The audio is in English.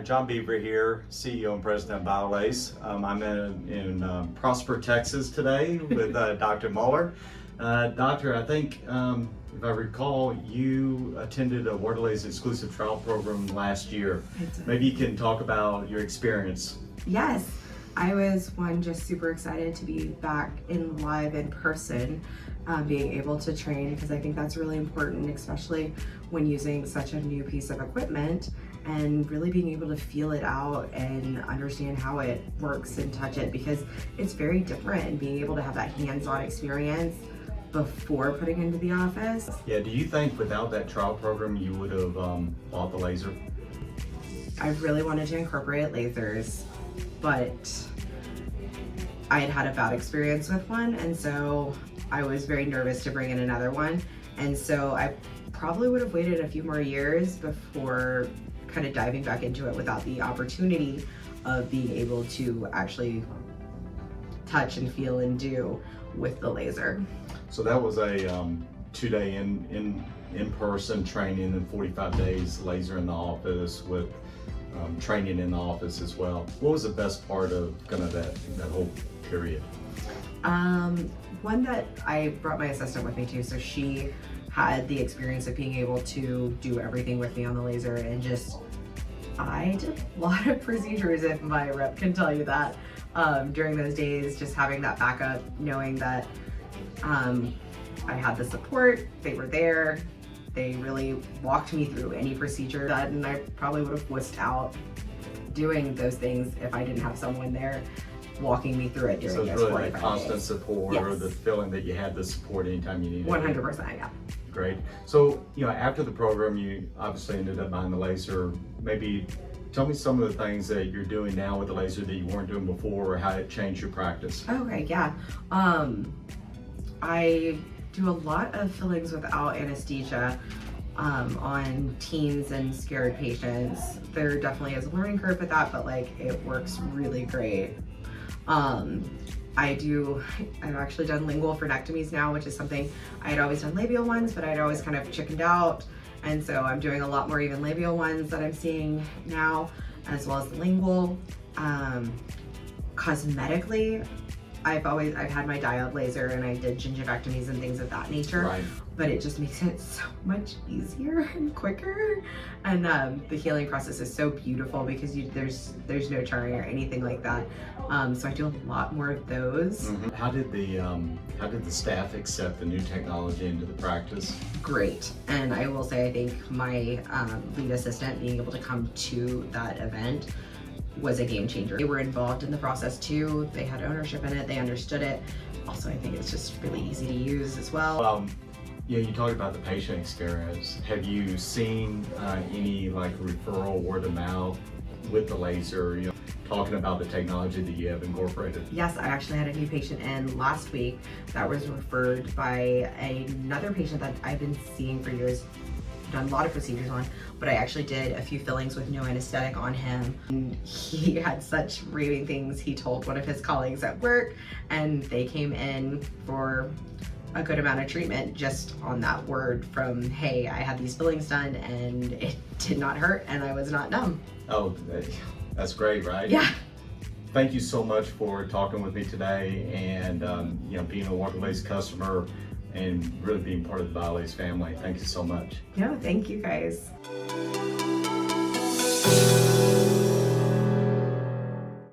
John Beaver here, CEO and President of Waterlase. I'm in Prosper, Texas today with Dr. Mueller. Doctor, I think, if I recall, you attended a Waterlase Exclusive Trial Program last year. Maybe you can talk about your experience. Yes, I was just super excited to be back live in person, being able to train, because I think that's really important, especially when using such a new piece of equipment, and really being able to feel it out and understand how it works and touch it, because it's very different, and being able to have that hands-on experience before putting into the office. Yeah, do you think without that trial program you would have bought the laser? I really wanted to incorporate lasers, but I had had a bad experience with one, and so I was very nervous to bring in another one, and so I probably would have waited a few more years before kind of diving back into it without the opportunity of being able to actually touch and feel and do with the laser. So that was a 2-day in-person training and 45 days laser in the office with training in the office as well. What was the best part of kind of that whole period? One that I brought my assistant with me too, so she had the experience of being able to do everything with me on the laser, and I did a lot of procedures, if my rep can tell you that, during those days, just having that backup, knowing that I had the support, they were there, they really walked me through any procedure that, and I probably would have wussed out doing those things if I didn't have someone there walking me through it during those 45 days. So it's really the constant support, yes, or the feeling that you had the support anytime you needed it. 100%, yeah. Great. So, after the program, you obviously ended up buying the laser. Maybe tell me some of the things that you're doing now with the laser that you weren't doing before, or how it changed your practice. Okay, yeah. I do a lot of fillings without anesthesia on teens and scared patients. There definitely is a learning curve with that, but it works really great. I've actually done lingual frenectomies now, which is something I had always done labial ones, but I'd always kind of chickened out. And so I'm doing a lot more even labial ones that I'm seeing now, as well as the lingual. Cosmetically, I've had my diode laser, and I did gingivectomies and things of that nature. Right. But it just makes it so much easier and quicker, and the healing process is so beautiful because there's no charring or anything like that. So I do a lot more of those. Mm-hmm. How did the staff accept the new technology into the practice? Great, and I will say I think my lead assistant being able to come to that event was a game changer. They were involved in the process too. They had ownership in it. They understood it. Also, I think it's just really easy to use as well. You talked about the patient experience. Have you seen any referral, word of mouth with the laser, talking about the technology that you have incorporated? Yes, I actually had a new patient in last week that was referred by another patient that I've been seeing for years, done a lot of procedures on, but I actually did a few fillings with no anesthetic on him. And he had such raving things. He told one of his colleagues at work, and they came in for a good amount of treatment just on that word from, hey, I had these fillings done and it did not hurt and I was not numb. Oh, that's great, right? Yeah. Thank you so much for talking with me today, and being a Waterlase customer and really being part of the Waterlase family. Thank you so much. No, thank you guys.